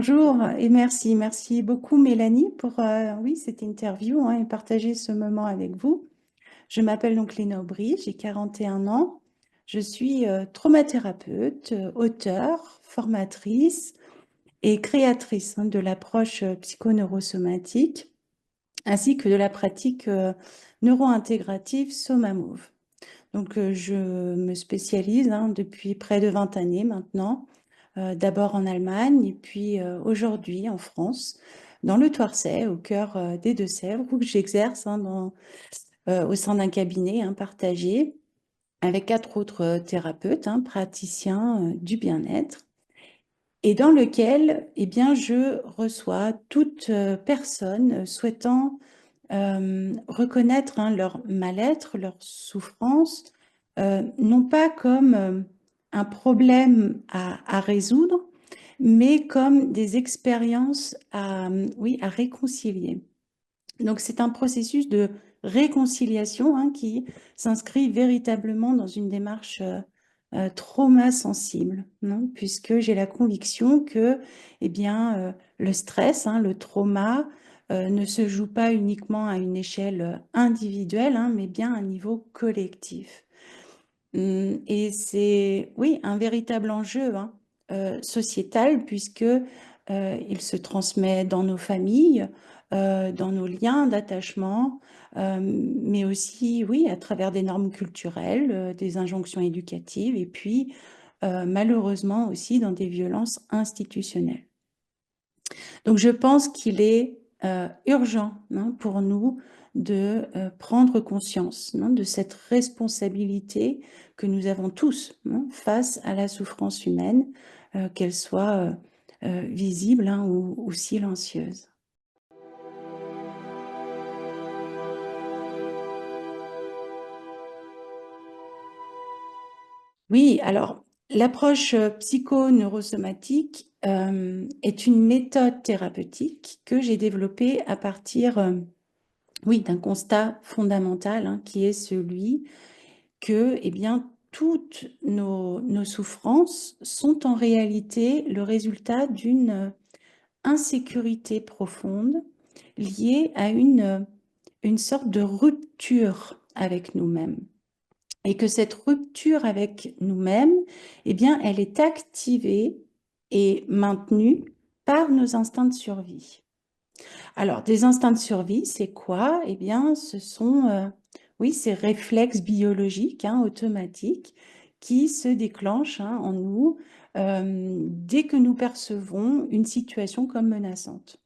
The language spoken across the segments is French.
Bonjour et merci beaucoup Mélanie pour oui, cette interview et partager ce moment avec vous. Je m'appelle donc Léna Aubry, j'ai 41 ans. Je suis traumathérapeute, auteure, formatrice et créatrice de l'approche psychoneurosomatique ainsi que de la pratique neuro-intégrative SomaMove. Donc je me spécialise depuis près de 20 années maintenant, d'abord en Allemagne et puis aujourd'hui en France, dans le Touarset, au cœur des Deux-Sèvres, où j'exerce au sein d'un cabinet partagé avec 4 autres thérapeutes, praticiens du bien-être, et dans lequel je reçois toute personne souhaitant reconnaître leur mal-être, leur souffrance, non pas comme un problème à résoudre, mais comme des expériences oui, à réconcilier. Donc c'est un processus de réconciliation qui s'inscrit véritablement dans une démarche trauma sensible, non? Puisque j'ai la conviction que le stress, le trauma, ne se joue pas uniquement à une échelle individuelle, mais bien à un niveau collectif. Et c'est, oui, un véritable enjeu sociétal, puisque il se transmet dans nos familles, dans nos liens d'attachement, mais aussi, oui, à travers des normes culturelles, des injonctions éducatives, et puis malheureusement aussi dans des violences institutionnelles. Donc je pense qu'il est urgent pour nous de prendre conscience de cette responsabilité que nous avons tous face à la souffrance humaine, qu'elle soit visible ou silencieuse. Oui, alors l'approche psychoneurosomatique est une méthode thérapeutique que j'ai développée à partir oui, d'un constat fondamental qui est celui que toutes nos souffrances sont en réalité le résultat d'une insécurité profonde liée à une sorte de rupture avec nous-mêmes. Et que cette rupture avec nous-mêmes, elle est activée et maintenue par nos instincts de survie. Alors, des instincts de survie, c'est quoi? Ce sont, oui, ces réflexes biologiques, automatiques, qui se déclenchent en nous dès que nous percevons une situation comme menaçante.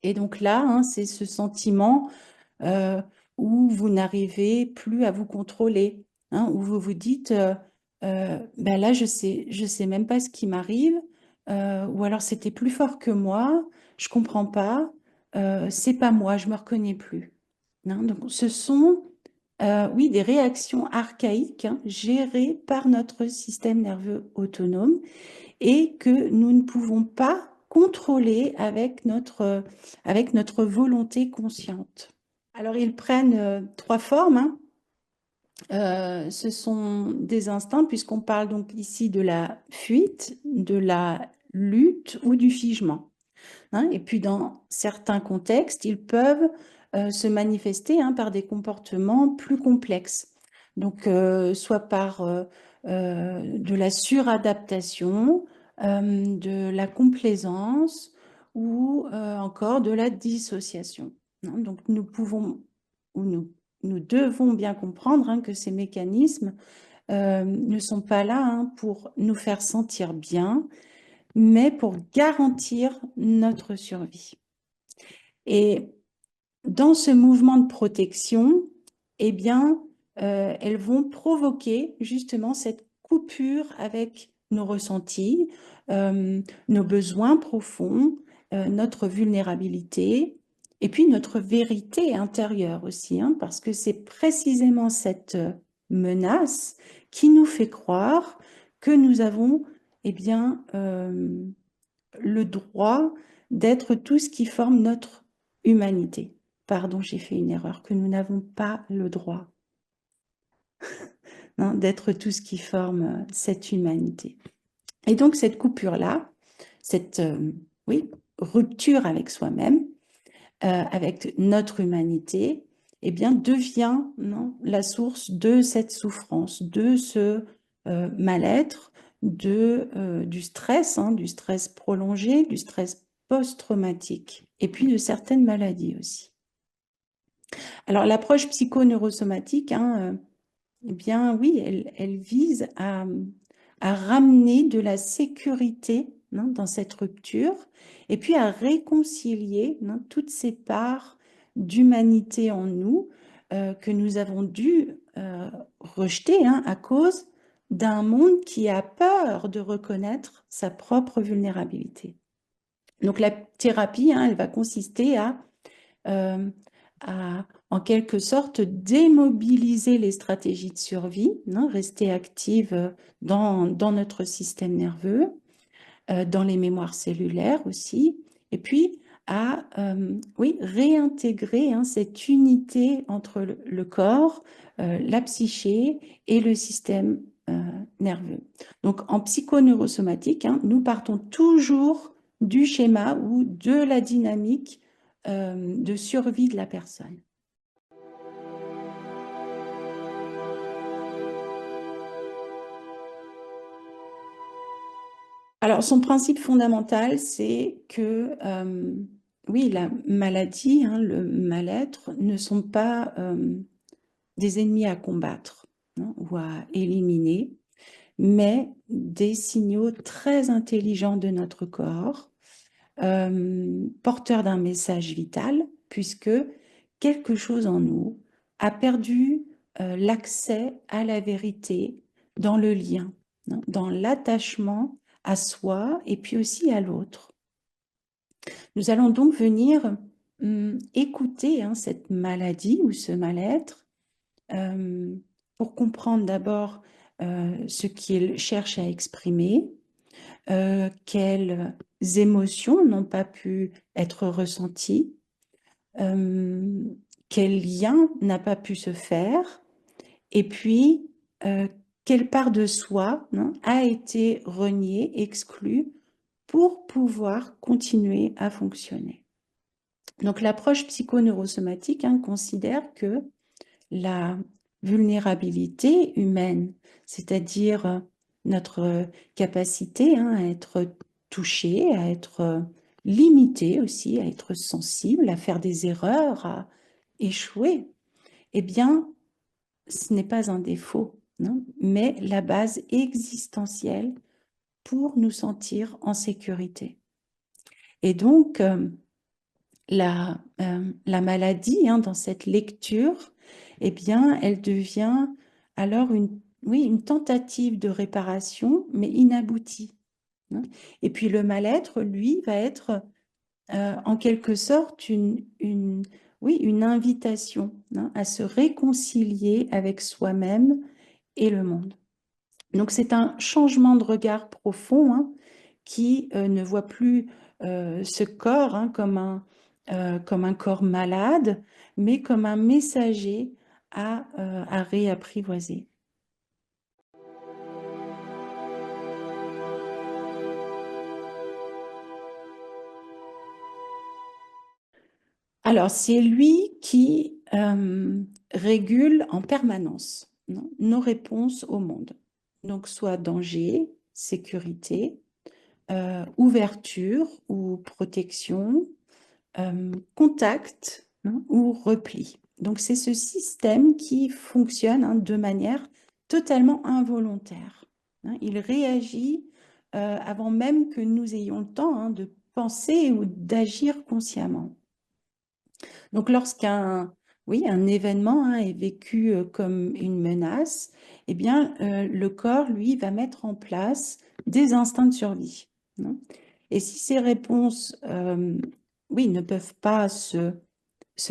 Et donc là, c'est ce sentiment euh, où vous n'arrivez plus à vous contrôler, où vous vous dites, ben là, je sais même pas ce qui m'arrive, ou alors c'était plus fort que moi, je comprends pas, c'est pas moi, je me reconnais plus. Donc, ce sont, oui, des réactions archaïques gérées par notre système nerveux autonome et que nous ne pouvons pas contrôler avec notre volonté consciente. Alors, ils prennent 3 formes. Ce sont des instincts, puisqu'on parle donc ici de la fuite, de la lutte ou du figement. Et puis, dans certains contextes, ils peuvent se manifester par des comportements plus complexes. Donc, soit par de la suradaptation, de la complaisance ou encore de la dissociation. Donc, nous pouvons ou nous devons bien comprendre que ces mécanismes ne sont pas là pour nous faire sentir bien, mais pour garantir notre survie. Et dans ce mouvement de protection, elles vont provoquer justement cette coupure avec nos ressentis, nos besoins profonds, notre vulnérabilité et puis notre vérité intérieure aussi, parce que c'est précisément cette menace qui nous fait croire que nous avons le droit d'être tout ce qui forme notre humanité. Pardon, j'ai fait une erreur, que nous n'avons pas le droit d'être tout ce qui forme cette humanité. Et donc cette coupure-là, cette, oui, rupture avec soi-même, avec notre humanité, eh bien, devient non, la source de cette souffrance, de ce mal-être, du stress prolongé, du stress post-traumatique, et puis de certaines maladies aussi. Alors, l'approche psychoneurosomatique, eh bien, oui, elle vise à ramener de la sécurité dans cette rupture et puis à réconcilier toutes ces parts d'humanité en nous que nous avons dû rejeter à cause d'un monde qui a peur de reconnaître sa propre vulnérabilité. Donc la thérapie, elle va consister euh, à, en quelque sorte, démobiliser les stratégies de survie, rester active dans notre système nerveux, dans les mémoires cellulaires aussi, et puis à oui, réintégrer cette unité entre le corps, la psyché et le système nerveux. Donc en psychoneurosomatique, nous partons toujours du schéma ou de la dynamique de survie de la personne. Alors, son principe fondamental, c'est que, oui, la maladie, le mal-être ne sont pas des ennemis à combattre ou à éliminer, mais des signaux très intelligents de notre corps, porteurs d'un message vital, puisque quelque chose en nous a perdu l'accès à la vérité dans le lien, dans l'attachement à soi et puis aussi à l'autre. Nous allons donc venir écouter cette maladie ou ce mal-être pour comprendre d'abord ce qu'il cherche à exprimer, quelles émotions n'ont pas pu être ressenties, quel lien n'a pas pu se faire, et puis quelle part de soi a été reniée, exclue, pour pouvoir continuer à fonctionner. Donc l'approche psychoneurosomatique considère que la vulnérabilité humaine, c'est-à-dire notre capacité à être touché, à être limité aussi, à être sensible, à faire des erreurs, à échouer, eh bien, ce n'est pas un défaut, mais la base existentielle pour nous sentir en sécurité. Et donc, la maladie, dans cette lecture, eh bien, elle devient alors oui, une tentative de réparation, mais inaboutie. Et puis le mal-être, lui, va être en quelque sorte oui, une invitation à se réconcilier avec soi-même et le monde. Donc c'est un changement de regard profond qui ne voit plus ce corps comme un corps malade, mais comme un messager à réapprivoiser. Alors, c'est lui qui régule en permanence nos réponses au monde. Donc, soit danger, sécurité, ouverture ou protection, contact ou repli. Donc, c'est ce système qui fonctionne de manière totalement involontaire. Il réagit avant même que nous ayons le temps de penser ou d'agir consciemment. Donc, lorsqu'un oui, un événement est vécu comme une menace, eh bien, le corps, lui, va mettre en place des instincts de survie. Et si ces réponses, oui, ne peuvent pas se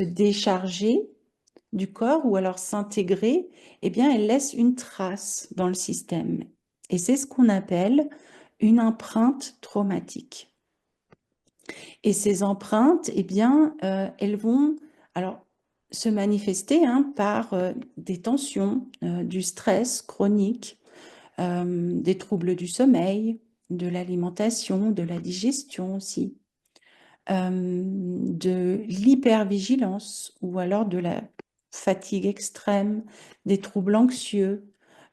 décharger du corps ou alors s'intégrer, eh bien, elles laissent une trace dans le système. Et c'est ce qu'on appelle une empreinte traumatique. Et ces empreintes, eh bien, elles vont alors se manifester par des tensions, du stress chronique, des troubles du sommeil, de l'alimentation, de la digestion aussi. de l'hypervigilance ou alors de la fatigue extrême, des troubles anxieux,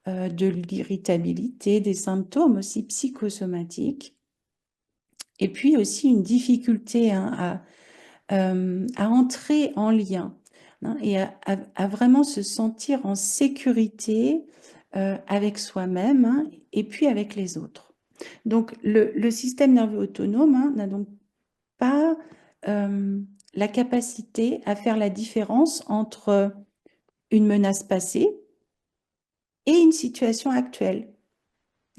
de l'irritabilité, des symptômes aussi psychosomatiques, et puis aussi une difficulté à entrer en lien, hein, et à vraiment se sentir en sécurité avec soi-même, hein, et puis avec les autres. Donc le système nerveux autonome, hein, n'a donc pas la capacité à faire la différence entre une menace passée et une situation actuelle.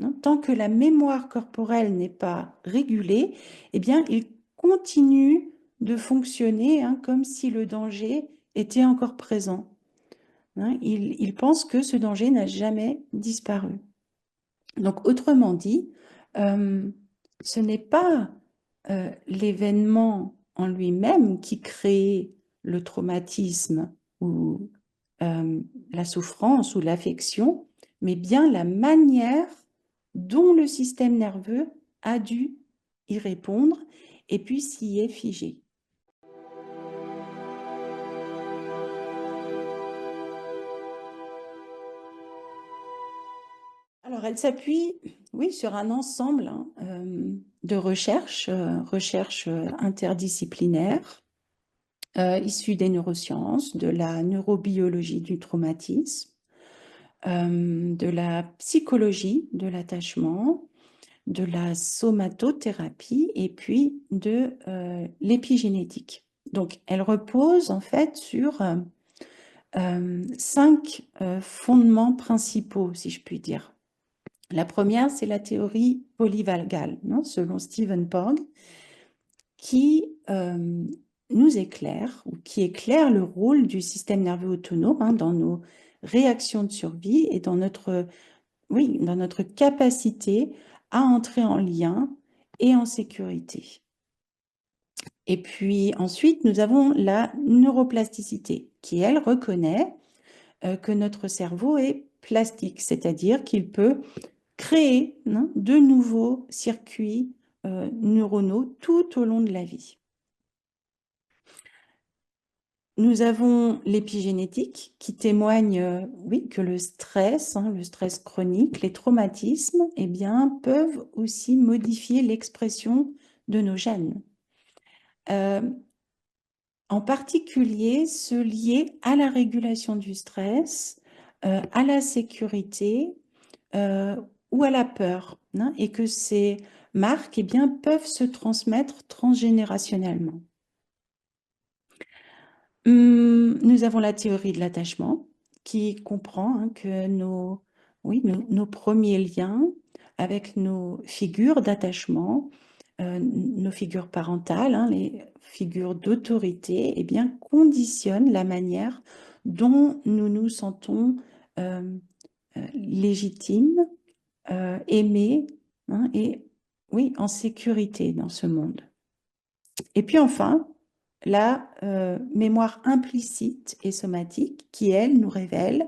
Hein. Tant que la mémoire corporelle n'est pas régulée, eh bien, il continue de fonctionner, hein, comme si le danger était encore présent. Hein. Il pense que ce danger n'a jamais disparu. Donc, autrement dit, ce n'est pas l'événement en lui-même qui crée le traumatisme ou la souffrance ou l'affection, mais bien la manière dont le système nerveux a dû y répondre et puis s'y est figé. Alors, elle s'appuie, oui, sur un ensemble, hein, de recherches, interdisciplinaires, issues des neurosciences, de la neurobiologie du traumatisme, de la psychologie de l'attachement, de la somatothérapie et puis de l'épigénétique. Donc, elle repose en fait sur 5 fondements principaux, si je puis dire. La première, c'est la théorie polyvagale, hein, selon Stephen Porges, qui nous éclaire, ou qui éclaire le rôle du système nerveux autonome, hein, dans nos réactions de survie et dans notre capacité à entrer en lien et en sécurité. Et puis ensuite, nous avons la neuroplasticité, qui, elle, reconnaît que notre cerveau est plastique, c'est-à-dire qu'il peut créer, hein, de nouveaux circuits neuronaux tout au long de la vie. Nous avons l'épigénétique qui témoigne, oui, que le stress, hein, le stress chronique, les traumatismes, eh bien, peuvent aussi modifier l'expression de nos gènes. En particulier, ceux liés à la régulation du stress, à la sécurité ou à la peur, hein, et que ces marques, eh bien, peuvent se transmettre transgénérationnellement. Nous avons la théorie de l'attachement qui comprend, hein, que nos premiers liens avec nos figures d'attachement, nos figures parentales, hein, les figures d'autorité, eh bien, conditionnent la manière dont nous nous sentons légitimes, aimés, hein, et oui, en sécurité dans ce monde. Et puis enfin, la mémoire implicite et somatique qui, elle, nous révèle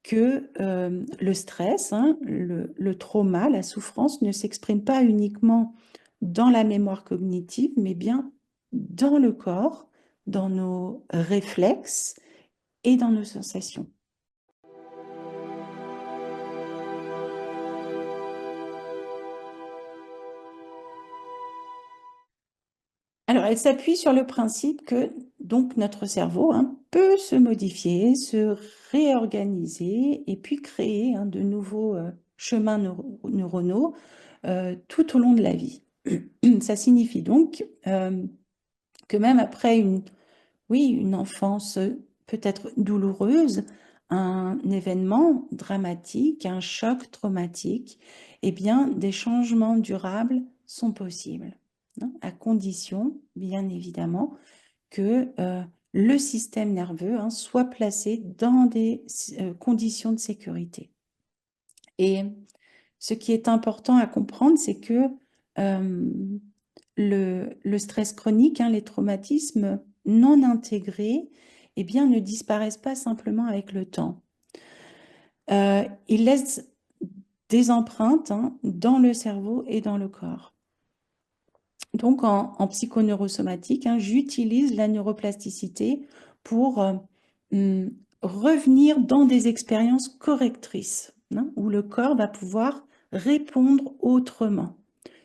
que le stress, hein, le trauma, la souffrance ne s'exprime pas uniquement dans la mémoire cognitive, mais bien dans le corps, dans nos réflexes et dans nos sensations. Alors, elle s'appuie sur le principe que donc notre cerveau, hein, peut se modifier, se réorganiser et puis créer, hein, de nouveaux chemins neuronaux tout au long de la vie. Ça signifie donc que même après une enfance peut-être douloureuse, un événement dramatique, un choc traumatique, eh bien, des changements durables sont possibles, hein, à condition, bien évidemment, que le système nerveux, hein, soit placé dans des conditions de sécurité. Et ce qui est important à comprendre, c'est que le stress chronique, hein, les traumatismes non intégrés, eh bien, ne disparaissent pas simplement avec le temps. Ils laissent des empreintes, hein, dans le cerveau et dans le corps. Donc, en psychoneurosomatique, hein, j'utilise la neuroplasticité pour hum, revenir dans des expériences correctrices, hein, où le corps va pouvoir répondre autrement,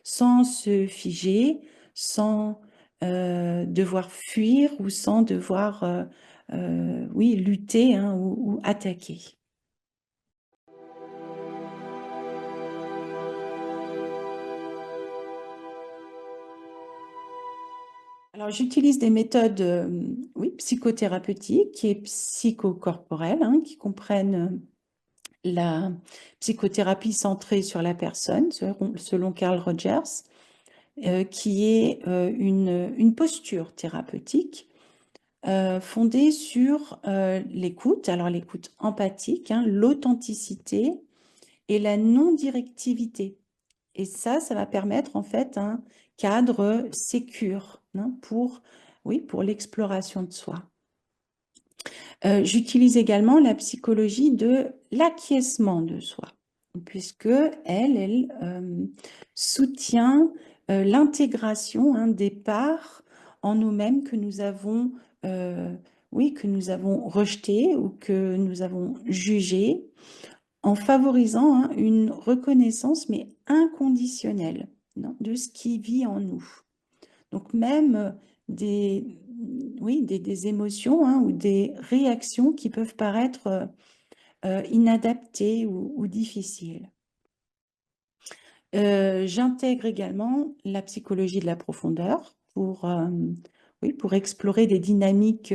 sans se figer, sans devoir fuir ou sans devoir oui, lutter, hein, ou attaquer. Alors, j'utilise des méthodes oui, psychothérapeutiques et psychocorporelles, hein, qui comprennent la psychothérapie centrée sur la personne, selon Carl Rogers, qui est une posture thérapeutique fondée sur l'écoute, alors l'écoute empathique, hein, l'authenticité et la non-directivité. Et ça va permettre en fait un cadre sécure, hein, oui, pour l'exploration de soi. J'utilise également la psychologie de l'acquiescement de soi, puisque elle soutient l'intégration, hein, des parts en nous-mêmes que nous avons, oui, que nous avons rejetées ou que nous avons jugées, en favorisant, hein, une reconnaissance, mais inconditionnelle, non, de ce qui vit en nous. Donc même des, oui, des émotions, hein, ou des réactions qui peuvent paraître inadaptées ou difficiles. J'intègre également la psychologie de la profondeur oui, pour explorer des dynamiques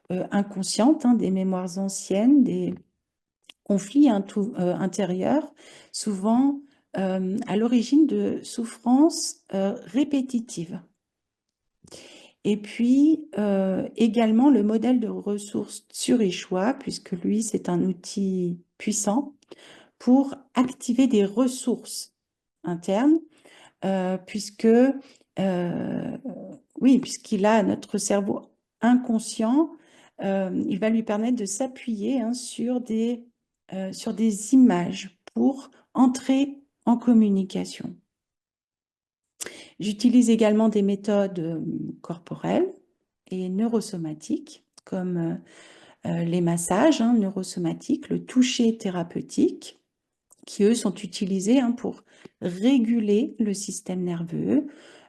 inconscientes, hein, des mémoires anciennes, des conflits intérieurs, souvent à l'origine de souffrances répétitives. Et puis également le modèle de ressources Tsurichois, puisque lui, c'est un outil puissant pour activer des ressources internes, puisque, oui, puisqu'il a notre cerveau inconscient, il va lui permettre de s'appuyer, hein, sur des images pour entrer en communication. J'utilise également des méthodes corporelles et neurosomatiques, comme les massages, hein, neurosomatiques, le toucher thérapeutique, qui, eux, sont utilisés, hein, pour réguler le système nerveux,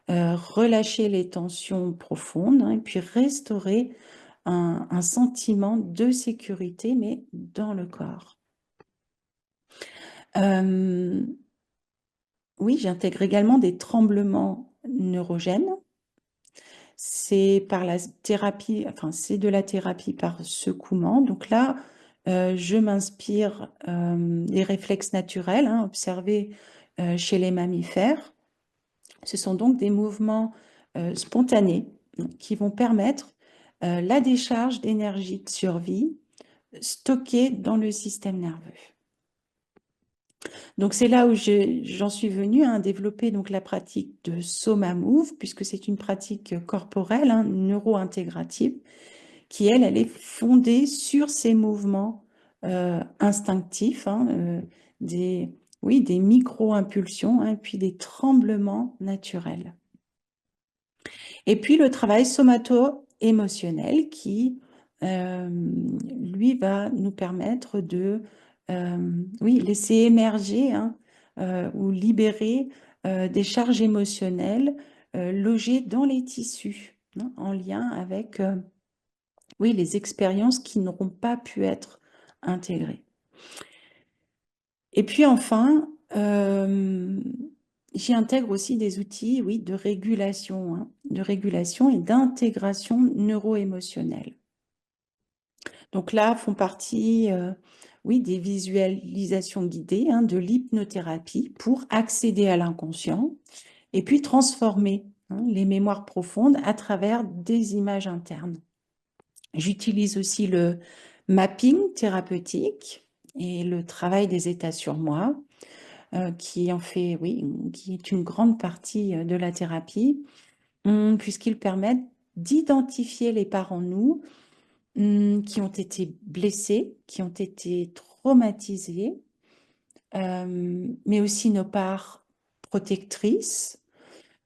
relâcher les tensions profondes, hein, et puis restaurer un sentiment de sécurité, mais dans le corps. Oui, j'intègre également des tremblements neurogènes. C'est par la thérapie, enfin, c'est de la thérapie par secouement. Donc là, je m'inspire des réflexes naturels, hein, observés chez les mammifères. Ce sont donc des mouvements spontanés, donc, qui vont permettre la décharge d'énergie de survie stockée dans le système nerveux. Donc c'est là où j'en suis venue, hein, à développer donc la pratique de Soma Move, puisque c'est une pratique corporelle, hein, neuro-intégrative, qui elle est fondée sur ces mouvements instinctifs, hein, oui, des micro-impulsions, hein, et puis des tremblements naturels. Et puis le travail somato-émotionnel qui, lui, va nous permettre de oui, laisser émerger, hein, ou libérer des charges émotionnelles logées dans les tissus, hein, en lien avec oui, les expériences qui n'auront pas pu être intégrées. Et puis enfin, j'y intègre aussi des outils, oui, de régulation, hein, de régulation et d'intégration neuro-émotionnelle. Donc là, font partie, oui, des visualisations guidées, hein, de l'hypnothérapie pour accéder à l'inconscient et puis transformer, hein, les mémoires profondes à travers des images internes. J'utilise aussi le mapping thérapeutique et le travail des états sur moi, qui en fait, oui, qui est une grande partie de la thérapie, puisqu'ils permettent d'identifier les parts en nous qui ont été blessés, qui ont été traumatisés, mais aussi nos parts protectrices,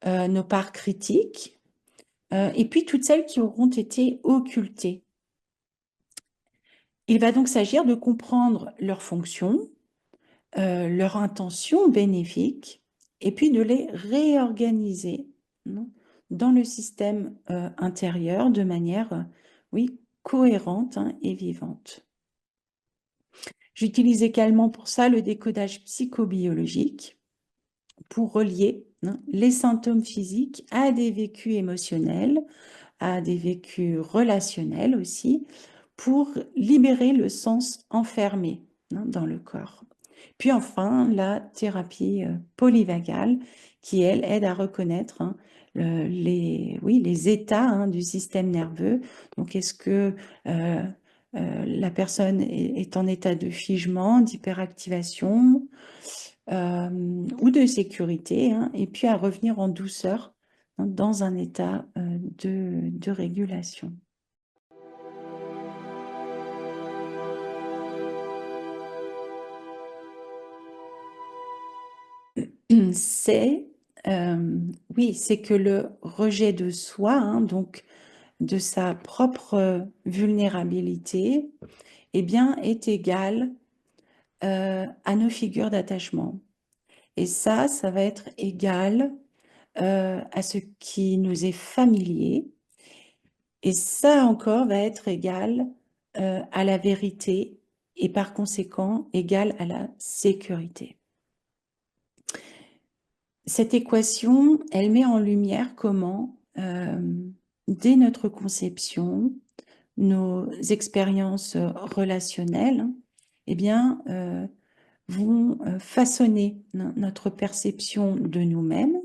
nos parts critiques, et puis toutes celles qui auront été occultées. Il va donc s'agir de comprendre leurs fonctions, leurs intentions bénéfiques, et puis de les réorganiser, non, dans le système intérieur de manière, oui, cohérente, hein, et vivante. J'utilise également pour ça le décodage psychobiologique pour relier, hein, les symptômes physiques à des vécus émotionnels, à des vécus relationnels aussi, pour libérer le sens enfermé, hein, dans le corps. Puis enfin, la thérapie polyvagale qui, elle, aide à reconnaître, hein, les états, hein, du système nerveux. Donc, est-ce que la personne est en état de figement, d'hyperactivation ou de sécurité, hein, et puis à revenir en douceur, hein, dans un état de régulation. C'est, oui, c'est que le rejet de soi, hein, donc de sa propre vulnérabilité, eh bien, est égal à nos figures d'attachement. Et ça va être égal à ce qui nous est familier. Et ça encore va être égal à la vérité et par conséquent égal à la sécurité. Cette équation, elle met en lumière comment, dès notre conception, nos expériences relationnelles, eh bien, vont façonner notre perception de nous-mêmes,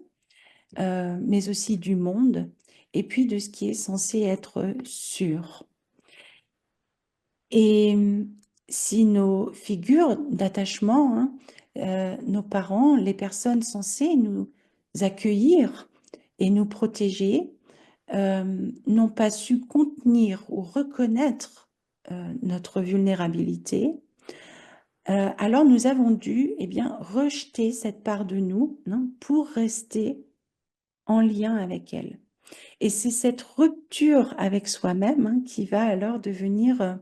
mais aussi du monde, et puis de ce qui est censé être sûr. Et si nos figures d'attachement, hein, nos parents, les personnes censées nous accueillir et nous protéger, n'ont pas su contenir ou reconnaître notre vulnérabilité, alors nous avons dû, eh bien, rejeter cette part de nous, non, pour rester en lien avec elle. Et c'est cette rupture avec soi-même, hein, qui va alors devenir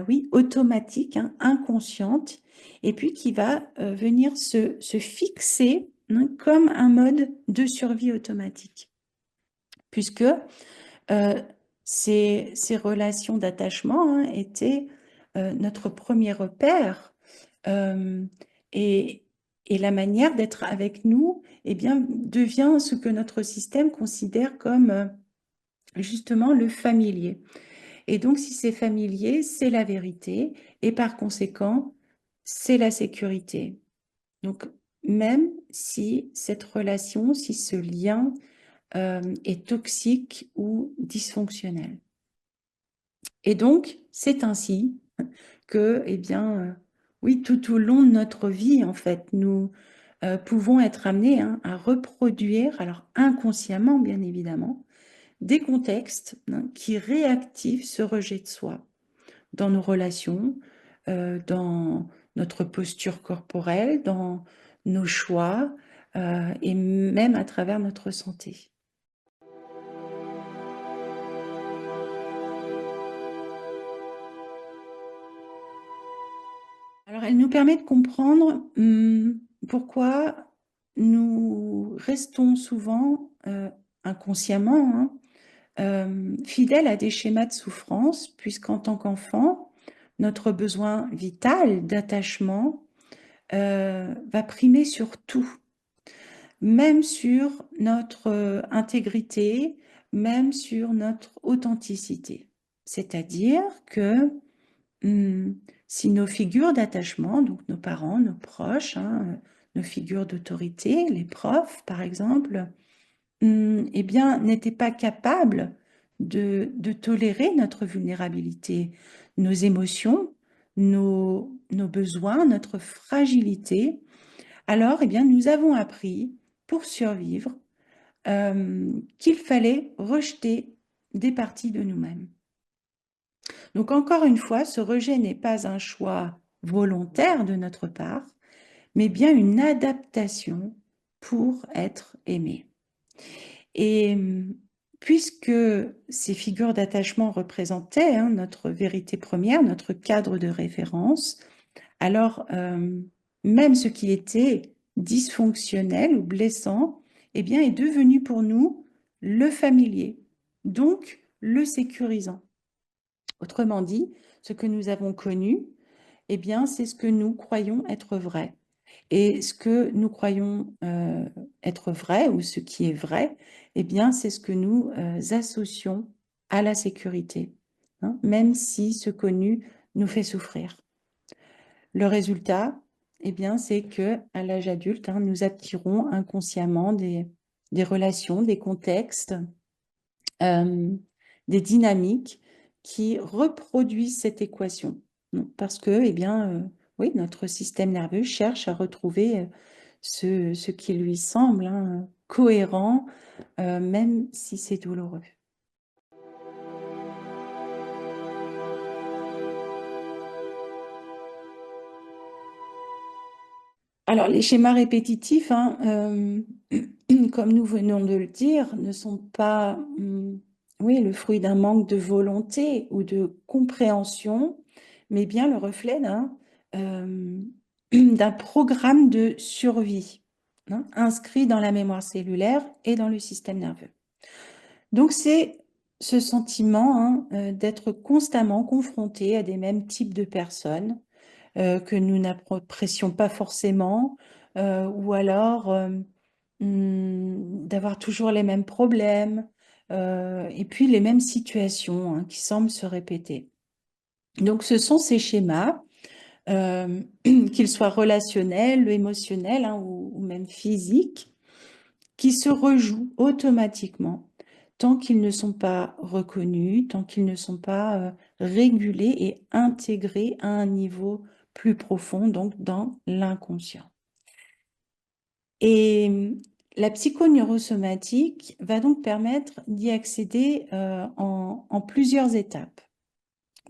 oui, automatique, hein, inconsciente, et puis qui va venir se fixer, hein, comme un mode de survie automatique. Puisque ces relations d'attachement, hein, étaient notre premier repère, euh, et, et la manière d'être avec nous, eh bien, devient ce que notre système considère comme justement le familier. Et donc, si c'est familier, c'est la vérité, et par conséquent, c'est la sécurité. Donc, même si cette relation, si ce lien est toxique ou dysfonctionnel. Et donc, c'est ainsi que, eh bien, oui, tout au long de notre vie, en fait, nous pouvons être amenés, hein, à reproduire, alors inconsciemment, bien évidemment, des contextes, hein, qui réactivent ce rejet de soi dans nos relations, dans notre posture corporelle, dans nos choix, et même à travers notre santé. Alors, elle nous permet de comprendre pourquoi nous restons souvent inconsciemment, hein, fidèles à des schémas de souffrance, puisqu'en tant qu'enfant, notre besoin vital d'attachement va primer sur tout, même sur notre intégrité, même sur notre authenticité. C'est-à-dire que si nos figures d'attachement, donc nos parents, nos proches, hein, nos figures d'autorité, les profs par exemple, eh bien, n'étaient pas capables de tolérer notre vulnérabilité, nos émotions, nos besoins, notre fragilité, alors, eh bien, nous avons appris, pour survivre, qu'il fallait rejeter des parties de nous-mêmes. Donc, encore une fois, ce rejet n'est pas un choix volontaire de notre part, mais bien une adaptation pour être aimé. Et puisque ces figures d'attachement représentaient notre vérité première, notre cadre de référence, alors même ce qui était dysfonctionnel ou blessant, eh bien, est devenu pour nous le familier, donc le sécurisant. Autrement dit, ce que nous avons connu, eh bien, c'est ce que nous croyons être vrai. Et ce que nous croyons être vrai, ou ce qui est vrai, eh bien, c'est ce que nous associons à la sécurité, hein, même si ce connu nous fait souffrir. Le résultat, eh bien, c'est que à l'âge adulte, nous attirons inconsciemment des relations, des contextes, des dynamiques qui reproduisent cette équation. Parce que, eh bien, oui, notre système nerveux cherche à retrouver ce qui lui semble cohérent, même si c'est douloureux. Alors, les schémas répétitifs, comme nous venons de le dire, ne sont pas oui, le fruit d'un manque de volonté ou de compréhension, mais bien le reflet d'un programme de survie inscrit dans la mémoire cellulaire et dans le système nerveux. Donc, c'est ce sentiment d'être constamment confronté à des mêmes types de personnes que nous n'apprécions pas forcément, ou alors d'avoir toujours les mêmes problèmes, et puis les mêmes situations qui semblent se répéter. Donc ce sont ces schémas, qu'ils soient relationnels, émotionnels ou même physiques, qui se rejouent automatiquement tant qu'ils ne sont pas reconnus, tant qu'ils ne sont pas régulés et intégrés à un niveau plus profond, donc dans l'inconscient. Et la psychoneurosomatique va donc permettre d'y accéder en plusieurs étapes,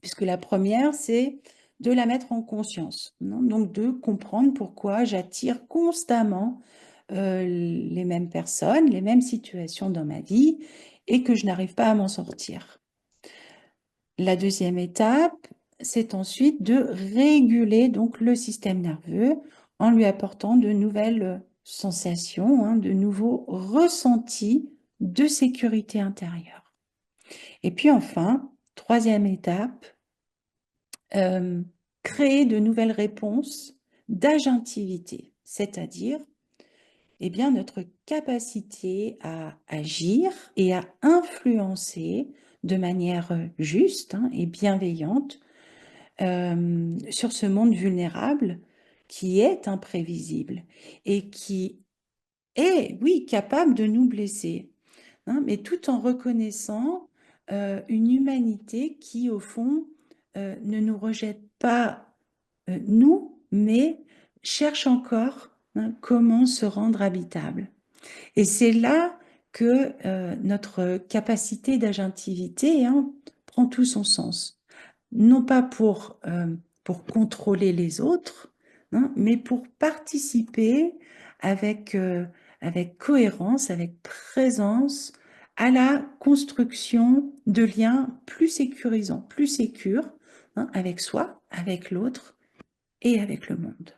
puisque la première, c'est de la mettre en conscience, donc de comprendre pourquoi j'attire constamment les mêmes personnes, les mêmes situations dans ma vie et que je n'arrive pas à m'en sortir. La deuxième étape, c'est ensuite de réguler donc le système nerveux en lui apportant de nouvelles sensations, de nouveaux ressentis de sécurité intérieure. Et puis enfin, troisième étape, créer de nouvelles réponses d'agentivité, c'est-à-dire eh bien, notre capacité à agir et à influencer de manière juste et bienveillante sur ce monde vulnérable qui est imprévisible et qui est, oui, capable de nous blesser, mais tout en reconnaissant une humanité qui, au fond, ne nous rejette pas nous, mais cherche encore comment se rendre habitable. Et c'est là que notre capacité d'agentivité prend tout son sens. Non pas pour contrôler les autres, mais pour participer avec, avec cohérence, avec présence à la construction de liens plus sécurisants, plus sécures, avec soi, avec l'autre et avec le monde.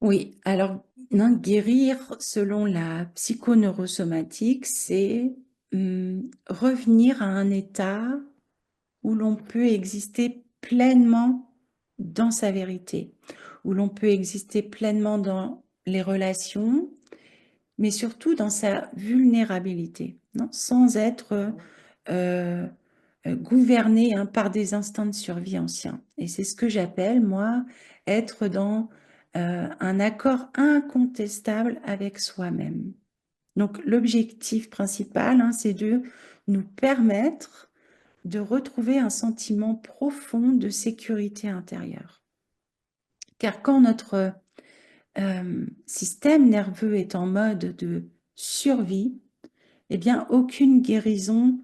Oui, alors guérir selon la psychoneurosomatique, c'est revenir à un état où l'on peut exister pleinement dans sa vérité, où l'on peut exister pleinement dans les relations, mais surtout dans sa vulnérabilité, sans être euh, gouverné par des instincts de survie anciens. Et c'est ce que j'appelle, moi, être dans un accord incontestable avec soi-même. Donc l'objectif principal, c'est de nous permettre de retrouver un sentiment profond de sécurité intérieure. Car quand notre système nerveux est en mode de survie, eh bien aucune guérison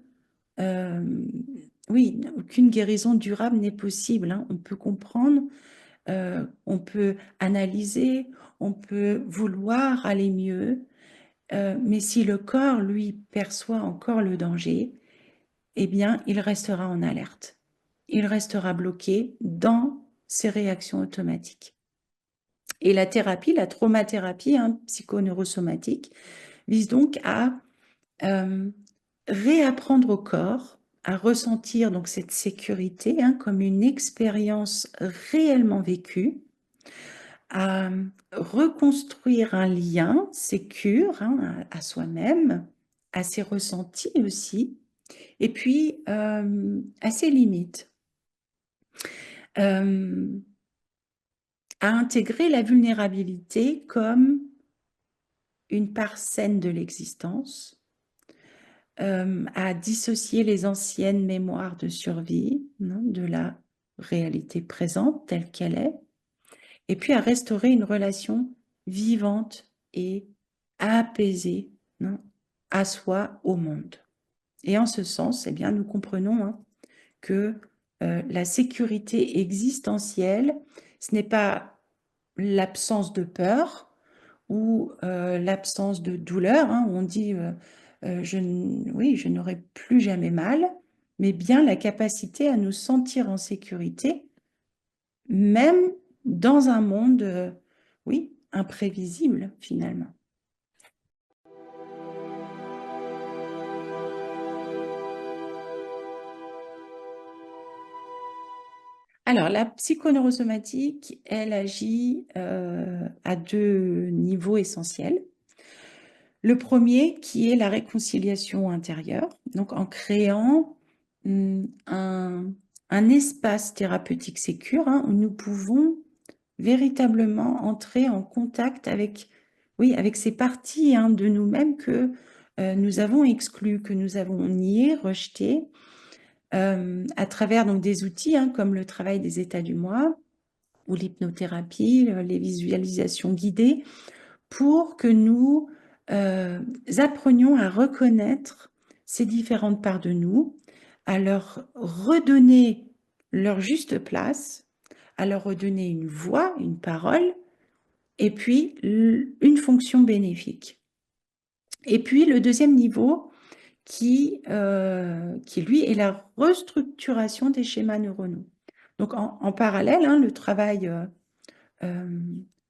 oui, aucune guérison durable n'est possible, hein. On peut comprendre, on peut analyser, on peut vouloir aller mieux, mais si le corps, lui, perçoit encore le danger, eh bien, il restera en alerte. Il restera bloqué dans ses réactions automatiques. Et la thérapie, la traumathérapie, hein, psychoneurosomatique, vise donc à réapprendre au corps à ressentir donc cette sécurité, hein, comme une expérience réellement vécue, à reconstruire un lien sécure, hein, à soi-même, à ses ressentis aussi, et puis à ses limites, à intégrer la vulnérabilité comme une part saine de l'existence, à dissocier les anciennes mémoires de survie, hein, de la réalité présente telle qu'elle est, et puis à restaurer une relation vivante et apaisée, hein, à soi, au monde. Et en ce sens, eh bien, nous comprenons, hein, que la sécurité existentielle, ce n'est pas l'absence de peur ou l'absence de douleur, hein, où on dit oui, je n'aurai plus jamais mal, mais bien la capacité à nous sentir en sécurité, même dans un monde, oui, imprévisible finalement. Alors, la psychoneurosomatique, elle agit à deux niveaux essentiels. Le premier qui est la réconciliation intérieure, donc en créant un espace thérapeutique sécure, hein, où nous pouvons véritablement entrer en contact avec, oui, avec ces parties, hein, de nous-mêmes que nous avons exclues, que nous avons niées, rejetées, à travers donc, des outils, hein, comme le travail des états du moi ou l'hypnothérapie, les visualisations guidées, pour que nous apprenions à reconnaître ces différentes parts de nous, à leur redonner leur juste place, à leur redonner une voix, une parole, et puis une fonction bénéfique. Et puis le deuxième niveau, qui lui est la restructuration des schémas neuronaux. Donc en parallèle, hein, le travail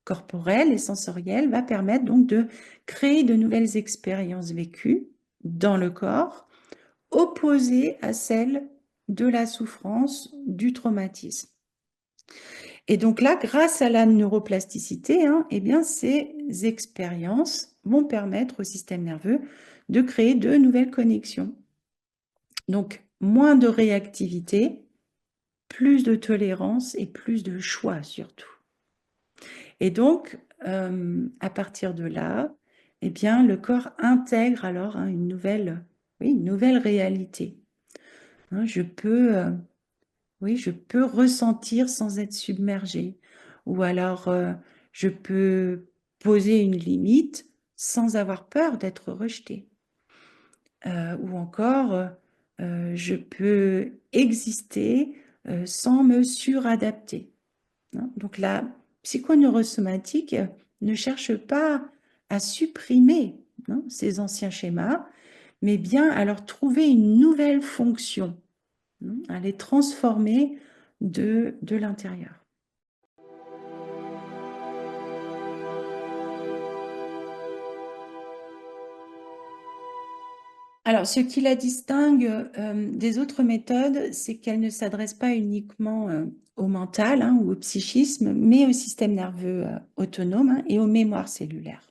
corporel et sensoriel va permettre donc de créer de nouvelles expériences vécues dans le corps, opposées à celles de la souffrance, du traumatisme. Et donc là, grâce à la neuroplasticité, hein, eh bien, ces expériences vont permettre au système nerveux de créer de nouvelles connexions. Donc, moins de réactivité, plus de tolérance et plus de choix surtout. Et donc, à partir de là, eh bien, le corps intègre alors, hein, une nouvelle réalité. Hein, oui, je peux ressentir sans être submergée. Ou alors, je peux poser une limite sans avoir peur d'être rejetée. Ou encore, je peux exister sans me suradapter. Hein. Donc la psychoneurosomatique ne cherche pas à supprimer, hein, ces anciens schémas, mais bien à leur trouver une nouvelle fonction, hein, à les transformer de l'intérieur. Alors, ce qui la distingue des autres méthodes, c'est qu'elle ne s'adresse pas uniquement au mental, hein, ou au psychisme, mais au système nerveux autonome, hein, et aux mémoires cellulaires.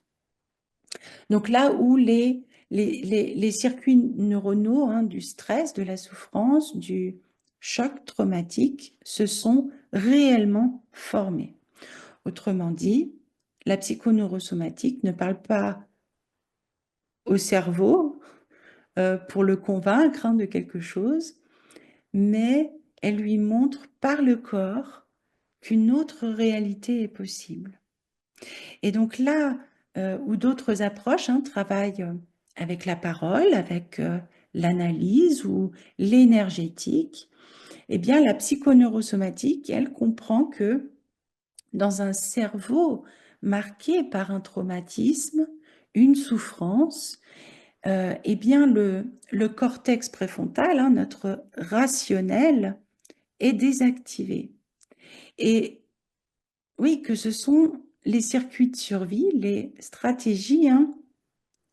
Donc là où les circuits neuronaux, hein, du stress, de la souffrance, du choc traumatique se sont réellement formés. Autrement dit, la psychoneurosomatique ne parle pas au cerveau pour le convaincre, hein, de quelque chose, mais elle lui montre par le corps qu'une autre réalité est possible. Et donc là où d'autres approches, hein, travaillent avec la parole, avec l'analyse ou l'énergétique, eh bien, la psychoneurosomatique, elle comprend que dans un cerveau marqué par un traumatisme, une souffrance, eh bien, le cortex préfrontal, hein, notre rationnel, est désactivé. Et oui, que ce sont les circuits de survie, les stratégies, hein,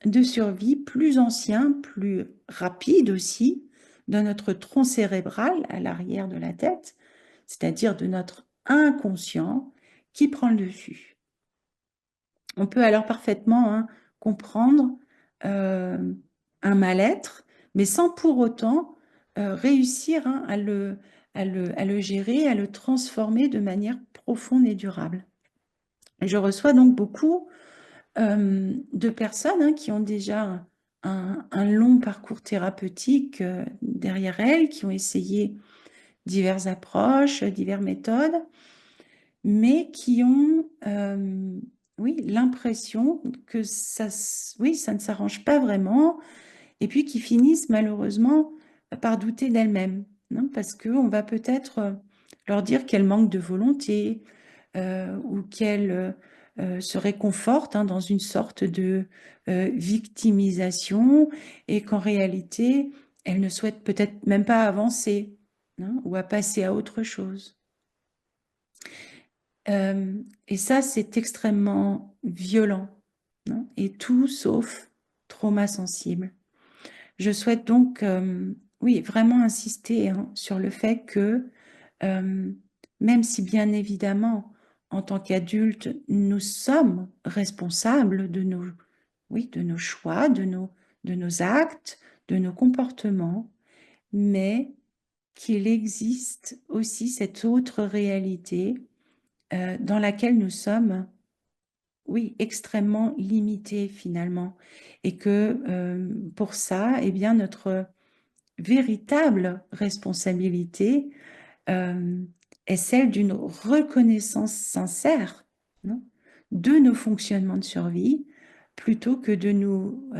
de survie plus anciens, plus rapides aussi, de notre tronc cérébral à l'arrière de la tête, c'est-à-dire de notre inconscient qui prend le dessus. On peut alors parfaitement, hein, comprendre un mal-être, mais sans pour autant réussir, hein, à le gérer, à le transformer de manière profonde et durable. Et je reçois donc beaucoup de personnes, hein, qui ont déjà un long parcours thérapeutique derrière elles, qui ont essayé diverses approches, diverses méthodes, mais qui ont, oui, l'impression que oui, ça ne s'arrange pas vraiment, et puis qui finissent malheureusement par douter d'elles-mêmes, hein, parce qu'on va peut-être leur dire qu'elles manquent de volonté, ou qu'elles se réconfortent, hein, dans une sorte de victimisation, et qu'en réalité, elles ne souhaitent peut-être même pas avancer, hein, ou à passer à autre chose. Et ça, c'est extrêmement violent, hein, et tout sauf trauma sensible. Je souhaite donc, oui, vraiment insister, hein, sur le fait que, même si bien évidemment, en tant qu'adultes, nous sommes responsables de nos, oui, de nos choix, de nos actes, de nos comportements, mais qu'il existe aussi cette autre réalité dans laquelle nous sommes, oui, extrêmement limités finalement, et que pour ça, eh bien, notre véritable responsabilité est celle d'une reconnaissance sincère, non, de nos fonctionnements de survie, plutôt que de nous,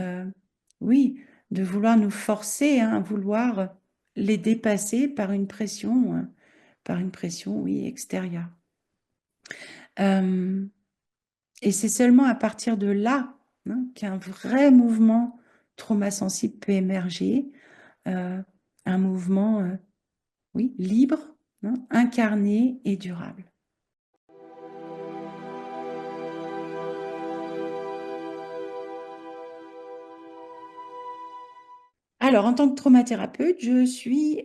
oui, de vouloir nous forcer, hein, à vouloir les dépasser par une pression, oui, extérieure. Et c'est seulement à partir de là, hein, qu'un vrai mouvement trauma sensible peut émerger, un mouvement, oui, libre, hein, incarné et durable. Alors, en tant que traumathérapeute, je suis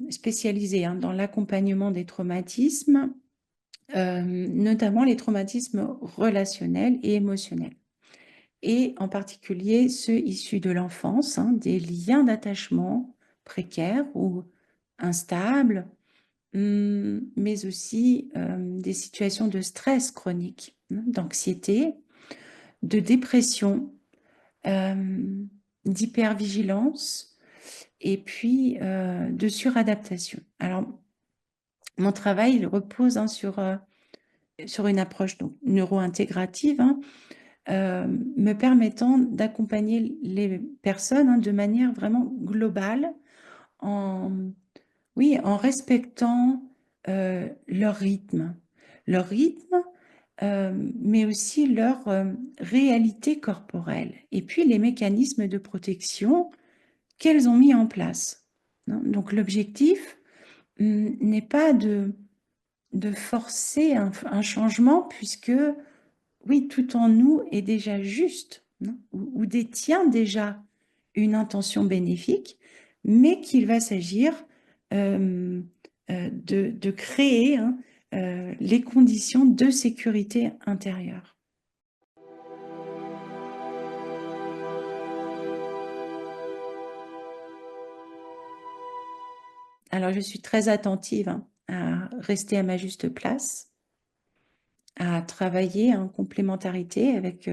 spécialisée, hein, dans l'accompagnement des traumatismes, notamment les traumatismes relationnels et émotionnels, et en particulier ceux issus de l'enfance, hein, des liens d'attachement précaires ou instables, mais aussi des situations de stress chronique, hein, d'anxiété, de dépression, d'hypervigilance, et puis de suradaptation. Alors, mon travail, il repose, hein, sur une approche donc neuro-intégrative, hein, me permettant d'accompagner les personnes, hein, de manière vraiment globale, en, oui, en respectant leur rythme, mais aussi leur réalité corporelle, et puis les mécanismes de protection qu'elles ont mis en place, hein. Donc l'objectif n'est pas de forcer un changement, puisque, oui, tout en nous est déjà juste, hein, ou détient déjà une intention bénéfique, mais qu'il va s'agir de créer, hein, les conditions de sécurité intérieure. Alors, je suis très attentive, hein, à rester à ma juste place, à travailler en complémentarité avec,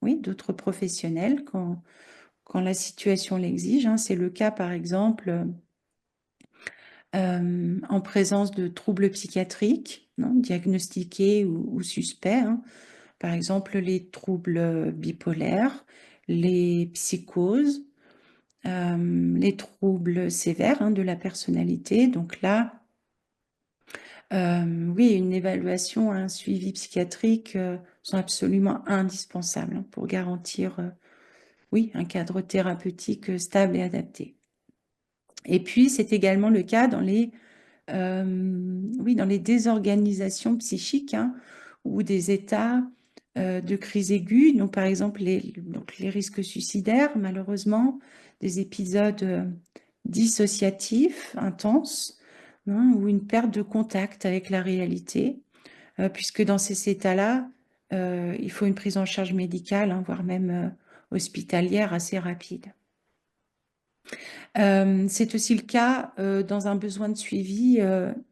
oui, d'autres professionnels quand la situation l'exige, hein. C'est le cas, par exemple, en présence de troubles psychiatriques, hein, diagnostiqués ou suspects, hein. Par exemple, les troubles bipolaires, les psychoses, les troubles sévères de la personnalité. Donc là, oui, une évaluation, un suivi psychiatrique sont absolument indispensables pour garantir, oui, un cadre thérapeutique stable et adapté. Et puis, c'est également le cas dans oui, dans les désorganisations psychiques ou des états de crise aiguë. Donc, par exemple, les risques suicidaires, malheureusement, des épisodes dissociatifs intenses ou une perte de contact avec la réalité, puisque dans ces états-là, il faut une prise en charge médicale, voire même hospitalière assez rapide. C'est aussi le cas dans un besoin de suivi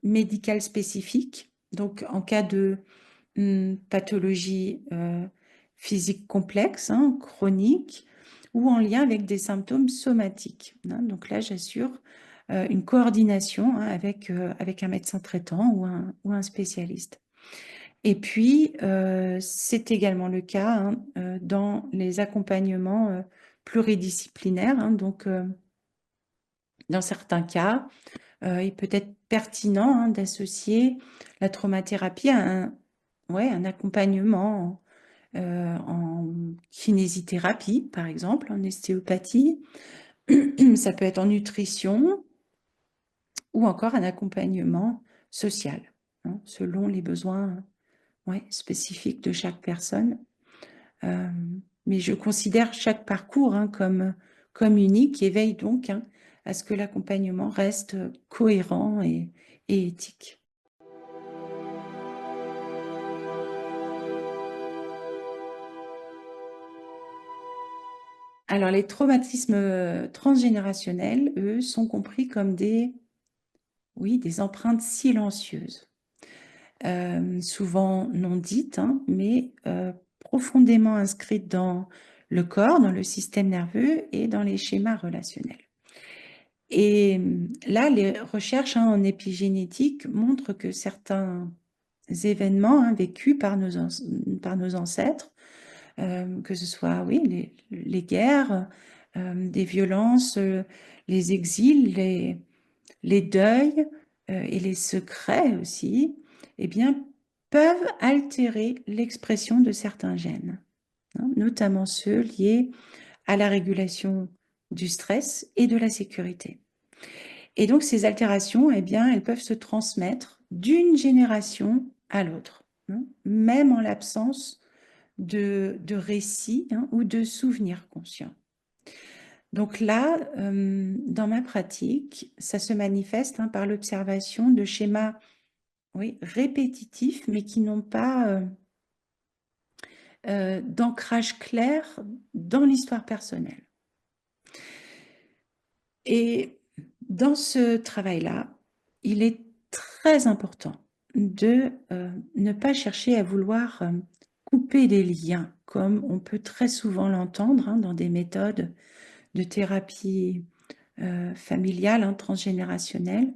médical spécifique. Donc, en cas de pathologie physique complexe, chronique, ou en lien avec des symptômes somatiques. Donc là, j'assure une coordination avec un médecin traitant ou un spécialiste. Et puis, c'est également le cas dans les accompagnements pluridisciplinaires. Donc, dans certains cas, il peut être pertinent d'associer la traumathérapie à un accompagnement en kinésithérapie, par exemple, en ostéopathie. Ça peut être en nutrition ou encore un accompagnement social, selon les besoins spécifiques de chaque personne. Mais je considère chaque parcours comme unique et veille donc à ce que l'accompagnement reste cohérent et éthique. Alors, les traumatismes transgénérationnels, eux, sont compris comme des empreintes silencieuses, souvent non dites, mais profondément inscrites dans le corps, dans le système nerveux et dans les schémas relationnels. Et là, les recherches en épigénétique montrent que certains événements vécus par nos ancêtres, que ce soit les guerres, des violences, les exils, les deuils et les secrets aussi, eh bien, peuvent altérer l'expression de certains gènes, notamment ceux liés à la régulation du stress et de la sécurité. Et donc, ces altérations, eh bien, elles peuvent se transmettre d'une génération à l'autre, même en l'absence de récits ou de souvenirs conscients. Donc là, dans ma pratique, ça se manifeste par l'observation de schémas répétitifs, mais qui n'ont pas d'ancrage clair dans l'histoire personnelle. Et dans ce travail-là, il est très important de ne pas chercher à vouloir couper les liens, comme on peut très souvent l'entendre dans des méthodes de thérapie familiale, transgénérationnelle,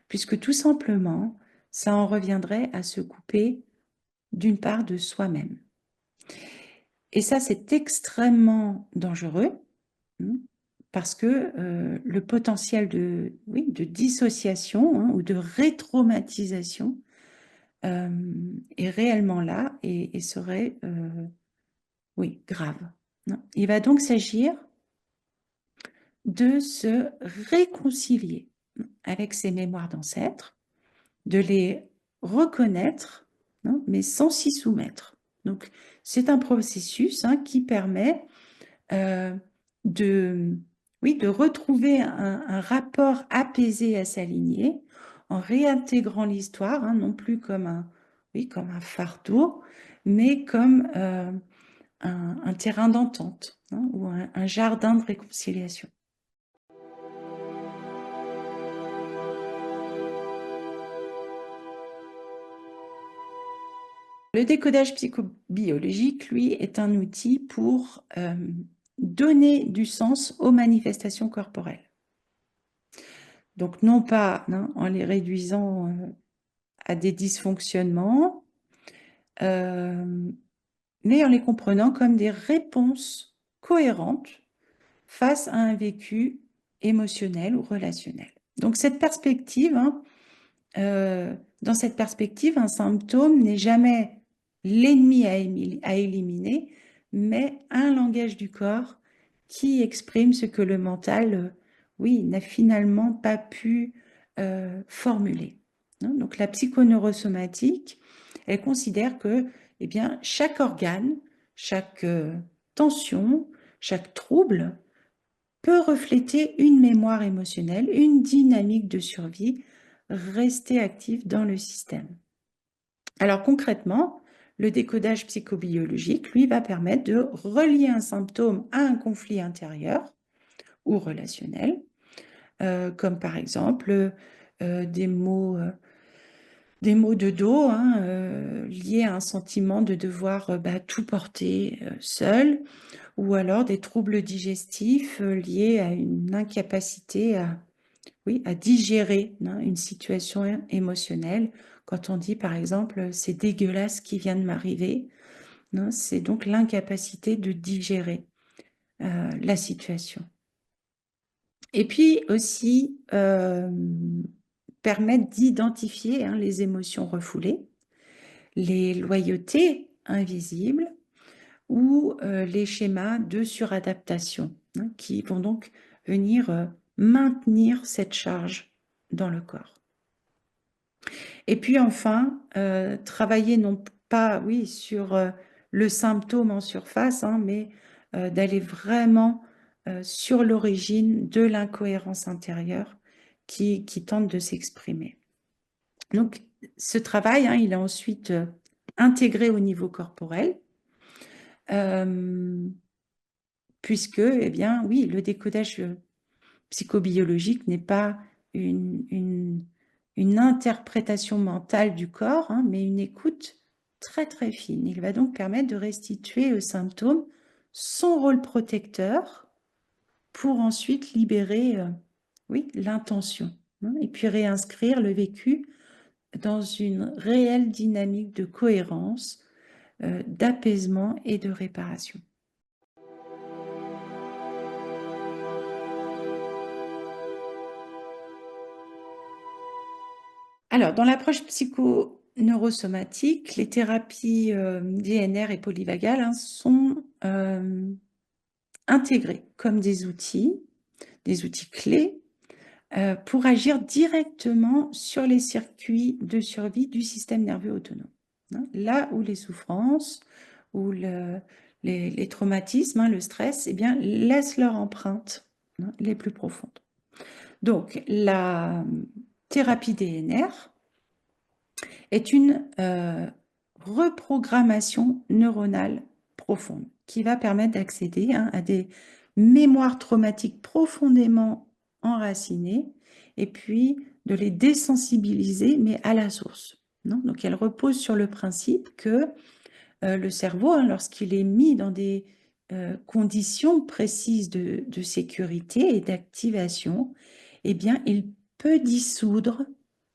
puisque tout simplement, ça en reviendrait à se couper d'une part de soi-même. Et ça, c'est extrêmement dangereux, parce que le potentiel de dissociation ou de rétraumatisation est réellement là et serait grave. Il va donc s'agir de se réconcilier avec ces mémoires d'ancêtres, de les reconnaître, mais sans s'y soumettre. Donc, c'est un processus qui permet de retrouver un rapport apaisé à sa lignée en réintégrant l'histoire, non plus comme un fardeau, mais comme un terrain d'entente ou un jardin de réconciliation. Le décodage psychobiologique, lui, est un outil pour donner du sens aux manifestations corporelles. Donc, non pas en les réduisant à des dysfonctionnements, mais en les comprenant comme des réponses cohérentes face à un vécu émotionnel ou relationnel. Donc cette perspective, dans cette perspective, un symptôme n'est jamais l'ennemi à éliminer, mais un langage du corps qui exprime ce que le mental, oui, n'a finalement pas pu formuler. Donc la psychoneurosomatique, elle considère que eh bien, chaque organe, chaque tension, chaque trouble peut refléter une mémoire émotionnelle, une dynamique de survie restée active dans le système. Alors concrètement, le décodage psychobiologique, lui, va permettre de relier un symptôme à un conflit intérieur ou relationnel, comme par exemple des maux de dos liés à un sentiment de devoir tout porter seul, ou alors des troubles digestifs liés à une incapacité à digérer une situation émotionnelle. Quand on dit par exemple c'est dégueulasse ce qui vient de m'arriver, c'est donc l'incapacité de digérer la situation. Et puis aussi permettre d'identifier les émotions refoulées, les loyautés invisibles ou les schémas de suradaptation qui vont donc venir maintenir cette charge dans le corps. Et puis enfin, travailler non pas, oui, sur le symptôme en surface, mais d'aller vraiment sur l'origine de l'incohérence intérieure qui tente de s'exprimer. Donc, ce travail, il est ensuite intégré au niveau corporel, puisque, eh bien, oui, le décodage psychobiologique n'est pas une interprétation mentale du corps, mais une écoute très très fine. Il va donc permettre de restituer au symptôme son rôle protecteur pour ensuite libérer l'intention et puis réinscrire le vécu dans une réelle dynamique de cohérence, d'apaisement et de réparation. Alors, dans l'approche psychoneurosomatique, les thérapies DNR et polyvagales sont intégrées comme des outils clés pour agir directement sur les circuits de survie du système nerveux autonome. Là où les souffrances ou les traumatismes, le stress, eh bien, laissent leur empreinte les plus profondes. Donc, la thérapie DNR est une reprogrammation neuronale profonde qui va permettre d'accéder à des mémoires traumatiques profondément enracinées et puis de les désensibiliser, mais à la source. Donc, elle repose sur le principe que le cerveau, lorsqu'il est mis dans des conditions précises de sécurité et d'activation, eh bien, il peut dissoudre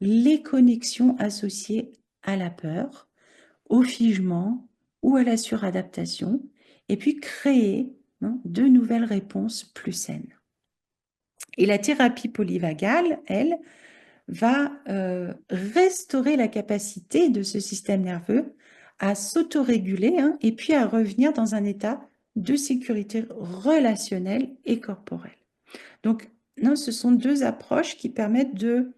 les connexions associées à la peur, au figement ou à la suradaptation, et puis créer de nouvelles réponses plus saines. Et la thérapie polyvagale, elle, va restaurer la capacité de ce système nerveux à s'autoréguler et puis à revenir dans un état de sécurité relationnelle et corporelle. Donc, ce sont deux approches qui permettent de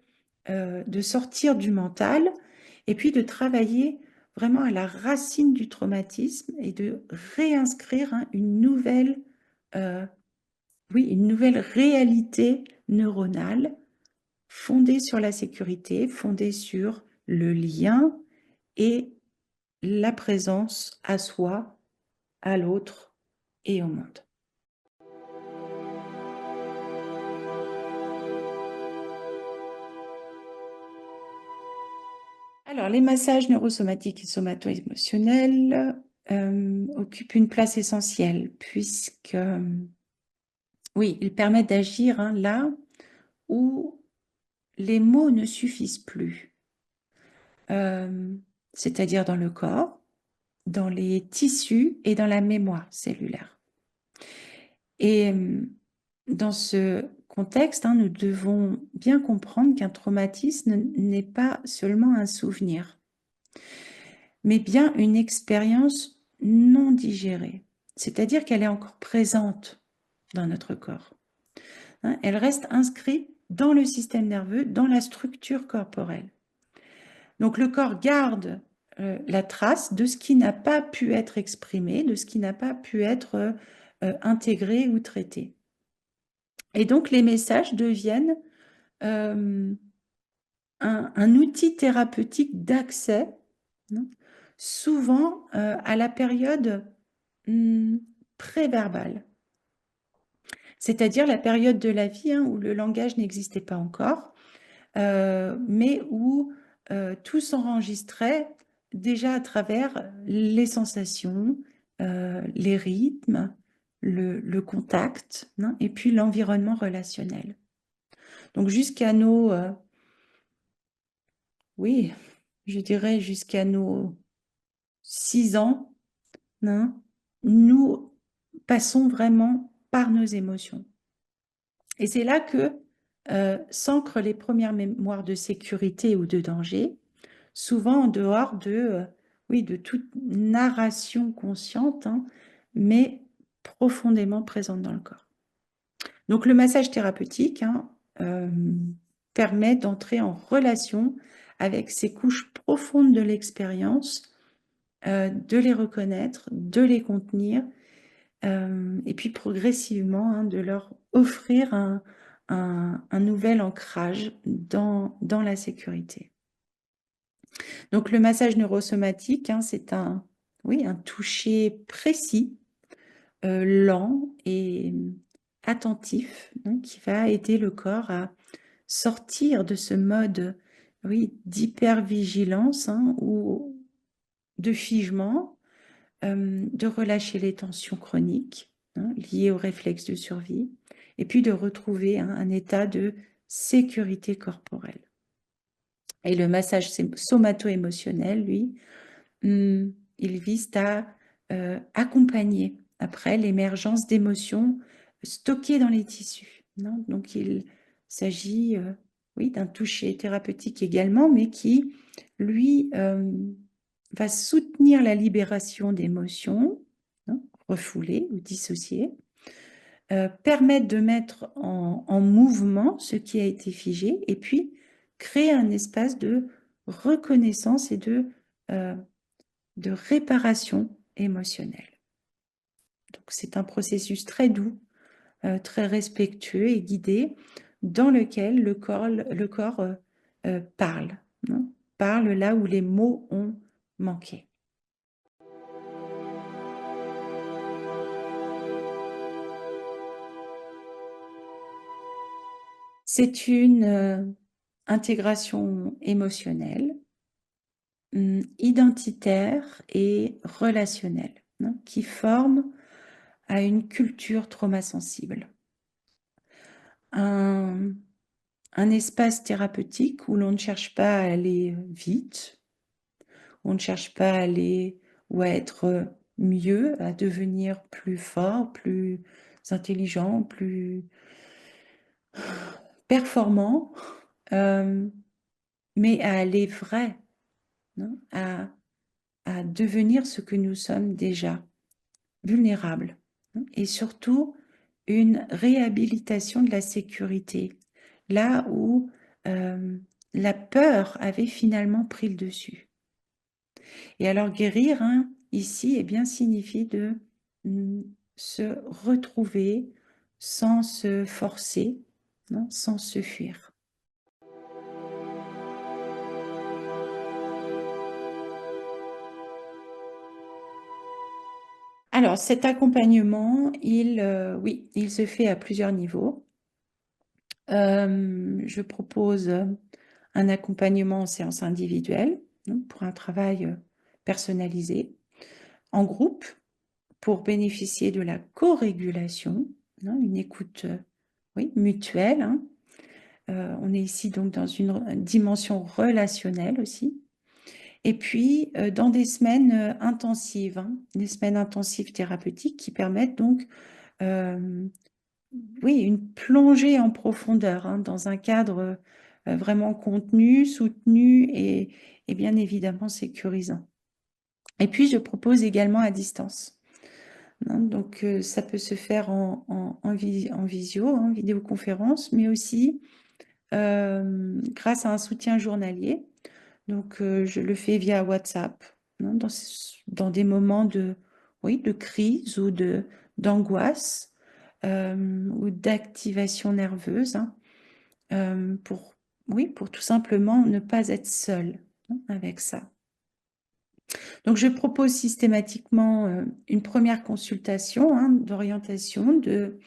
sortir du mental et puis de travailler vraiment à la racine du traumatisme et de réinscrire une nouvelle réalité neuronale fondée sur la sécurité, fondée sur le lien et la présence à soi, à l'autre et au monde. Alors, les massages neurosomatiques et somato-émotionnels occupent une place essentielle puisque, oui, ils permettent d'agir là où les mots ne suffisent plus, c'est-à-dire dans le corps, dans les tissus et dans la mémoire cellulaire. Et dans ce contexte, hein, nous devons bien comprendre qu'un traumatisme n'est pas seulement un souvenir, mais bien une expérience non digérée, c'est-à-dire qu'elle est encore présente dans notre corps. Hein, elle reste inscrite dans le système nerveux, dans la structure corporelle. Donc le corps garde la trace de ce qui n'a pas pu être exprimé, de ce qui n'a pas pu être intégré ou traité. Et donc les messages deviennent un outil thérapeutique d'accès, hein, souvent à la période préverbale, c'est-à-dire la période de la vie, hein, où le langage n'existait pas encore, mais où tout s'enregistrait déjà à travers les sensations, les rythmes, le contact, hein, et puis l'environnement relationnel. Donc jusqu'à nos, oui, je dirais jusqu'à nos 6 ans, hein, nous passons vraiment par nos émotions. Et c'est là que s'ancrent les premières mémoires de sécurité ou de danger, souvent en dehors de, oui, de toute narration consciente, hein, mais profondément présente dans le corps. Donc le massage thérapeutique, hein, permet d'entrer en relation avec ces couches profondes de l'expérience, de les reconnaître, de les contenir, et puis progressivement, hein, de leur offrir un nouvel ancrage dans la sécurité. Donc le massage neurosomatique, hein, c'est oui, un toucher précis, lent et attentif, hein, qui va aider le corps à sortir de ce mode, oui, d'hypervigilance, hein, ou de figement, de relâcher les tensions chroniques, hein, liées au réflexe de survie, et puis de retrouver, hein, un état de sécurité corporelle. Et le massage somato-émotionnel, lui, il vise à accompagner après l'émergence d'émotions stockées dans les tissus, non? Donc il s'agit, oui, d'un toucher thérapeutique également, mais qui, lui, va soutenir la libération d'émotions, hein, refoulées ou dissociées, permettre de mettre en mouvement ce qui a été figé, et puis créer un espace de reconnaissance et de réparation émotionnelle. Donc c'est un processus très doux, très respectueux et guidé, dans lequel le corps parle, hein, parle là où les mots ont manqué. C'est une intégration émotionnelle, identitaire et relationnelle, hein, qui forme à une culture traumasensible. Un espace thérapeutique où l'on ne cherche pas à aller vite, où on ne cherche pas à aller ou à être mieux, à devenir plus fort, plus intelligent, plus performant, mais à aller vrai, hein, à devenir ce que nous sommes déjà, vulnérables, hein, et surtout une réhabilitation de la sécurité, là où la peur avait finalement pris le dessus. Et alors guérir, hein, ici, eh bien, signifie de se retrouver sans se forcer, non, sans se fuir. Alors cet accompagnement, oui, il se fait à plusieurs niveaux. Je propose un accompagnement en séance individuelle, hein, pour un travail personnalisé, en groupe, pour bénéficier de la co-régulation, hein, une écoute, oui, mutuelle, hein. On est ici donc dans une dimension relationnelle aussi. Et puis dans des semaines intensives, hein, des semaines intensives thérapeutiques qui permettent donc oui, une plongée en profondeur, hein, dans un cadre vraiment contenu, soutenu et bien évidemment sécurisant. Et puis, je propose également à distance, hein. Donc, ça peut se faire en visio, en vidéoconférence, mais aussi grâce à un soutien journalier. Donc, je le fais via WhatsApp, hein, dans des moments oui, de crise ou d'angoisse ou d'activation nerveuse, hein, pour, oui, pour tout simplement ne pas être seul, hein, avec ça. Donc, je propose systématiquement une première consultation, hein, d'orientation de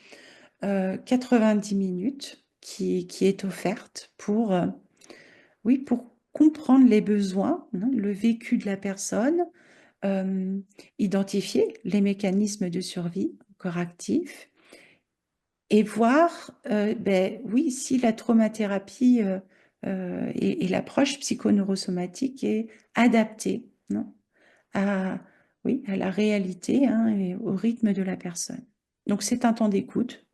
90 minutes qui est offerte pour, oui, pour comprendre les besoins, hein, le vécu de la personne, identifier les mécanismes de survie encore actifs et voir, oui, si la traumathérapie et l'approche psychoneurosomatique est adaptée, non, oui, à la réalité, hein, et au rythme de la personne. Donc, c'est un temps d'écoute,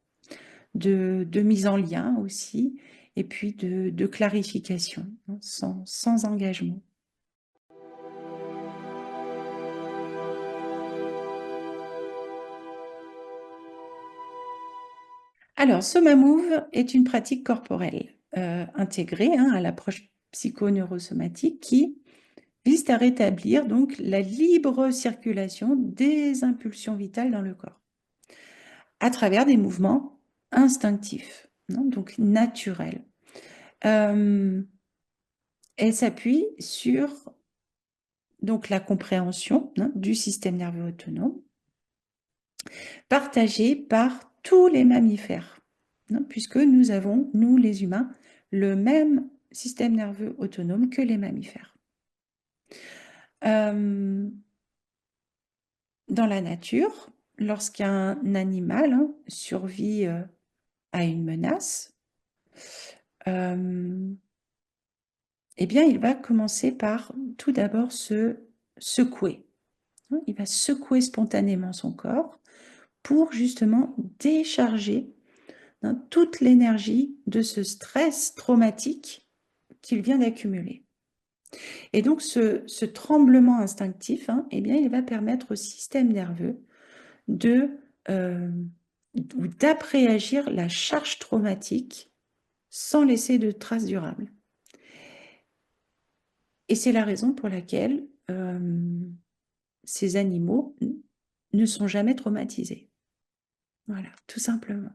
de mise en lien aussi, et puis de clarification, hein, sans engagement. Alors, Soma Move est une pratique corporelle intégrée, hein, à l'approche psychoneurosomatique qui vise à rétablir donc la libre circulation des impulsions vitales dans le corps à travers des mouvements instinctifs, hein, donc naturels. Elle s'appuie sur donc la compréhension, hein, du système nerveux autonome partagé par tous les mammifères, hein, puisque nous avons, nous les humains, le même système nerveux autonome que les mammifères. Dans la nature, lorsqu'un animal, hein, survit à une menace, eh bien, il va commencer par tout d'abord se secouer, hein. Il va secouer spontanément son corps pour justement décharger, hein, toute l'énergie de ce stress traumatique qu'il vient d'accumuler. Et donc, ce tremblement instinctif, hein, eh bien, il va permettre au système nerveux euh, d'appréagir la charge traumatique sans laisser de traces durables. Et c'est la raison pour laquelle ces animaux ne sont jamais traumatisés. Voilà, tout simplement.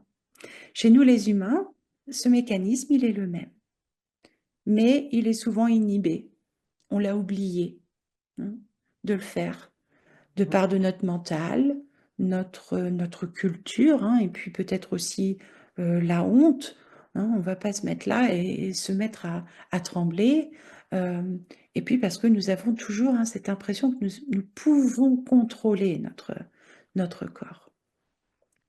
Chez nous, les humains, ce mécanisme, il est le même. Mais il est souvent inhibé. On l'a oublié, hein, de le faire, de part de notre mental, notre culture, hein, et puis peut-être aussi la honte, hein. On ne va pas se mettre là et se mettre à trembler. euh, et puis parce que nous avons toujours, hein, cette impression que nous pouvons contrôler notre corps.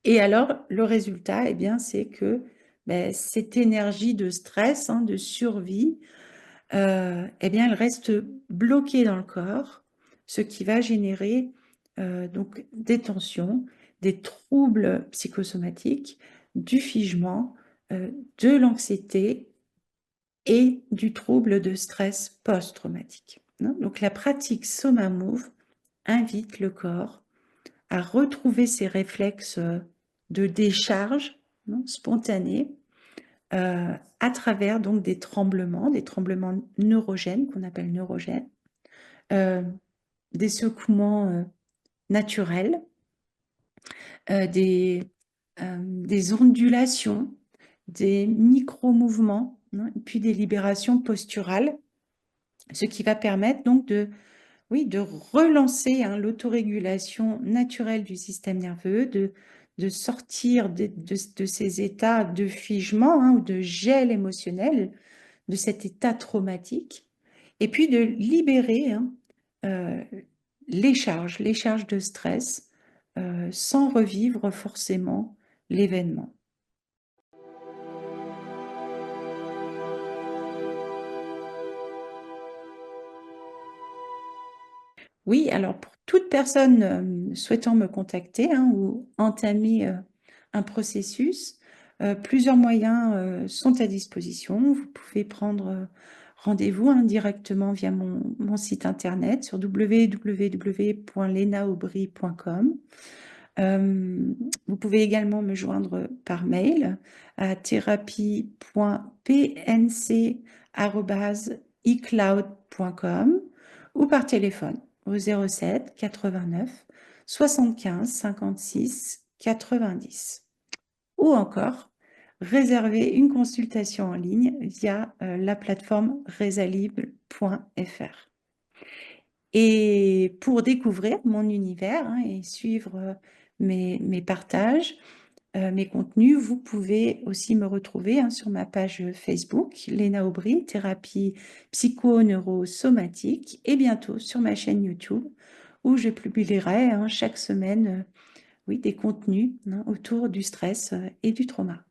Et alors, le résultat, eh bien, c'est que cette énergie de stress, hein, de survie, eh bien, elle reste bloquée dans le corps, ce qui va générer donc des tensions, des troubles psychosomatiques, du figement, de l'anxiété et du trouble de stress post-traumatique, hein. Donc, la pratique Soma Move invite le corps à retrouver ses réflexes de décharge, hein, spontanés, à travers donc des tremblements neurogènes qu'on appelle neurogènes, euh, des secouements naturels, des ondulations, des micro-mouvements, hein, et puis des libérations posturales, ce qui va permettre donc oui, de relancer, hein, l'autorégulation naturelle du système nerveux, de sortir de ces états de figement, hein, ou de gel émotionnel, de cet état traumatique, et puis de libérer, hein, euh, les charges de stress, sans revivre forcément l'événement. Oui, alors pour toute personne souhaitant me contacter, hein, ou entamer un processus. Plusieurs moyens sont à disposition. Vous pouvez prendre rendez-vous directement via mon site internet sur www.lenaubry.com. Vous pouvez également me joindre par mail à thérapie.pnc@icloud.com ou par téléphone au 07 89 75 56 90. Ou encore, réserver une consultation en ligne via la plateforme resalib.fr. Et pour découvrir mon univers et suivre mes partages, mes contenus, vous pouvez aussi me retrouver sur ma page Facebook, Léna Aubry, thérapie psycho-neurosomatique, et bientôt sur ma chaîne YouTube, où je publierai chaque semaine oui, des contenus autour du stress et du trauma.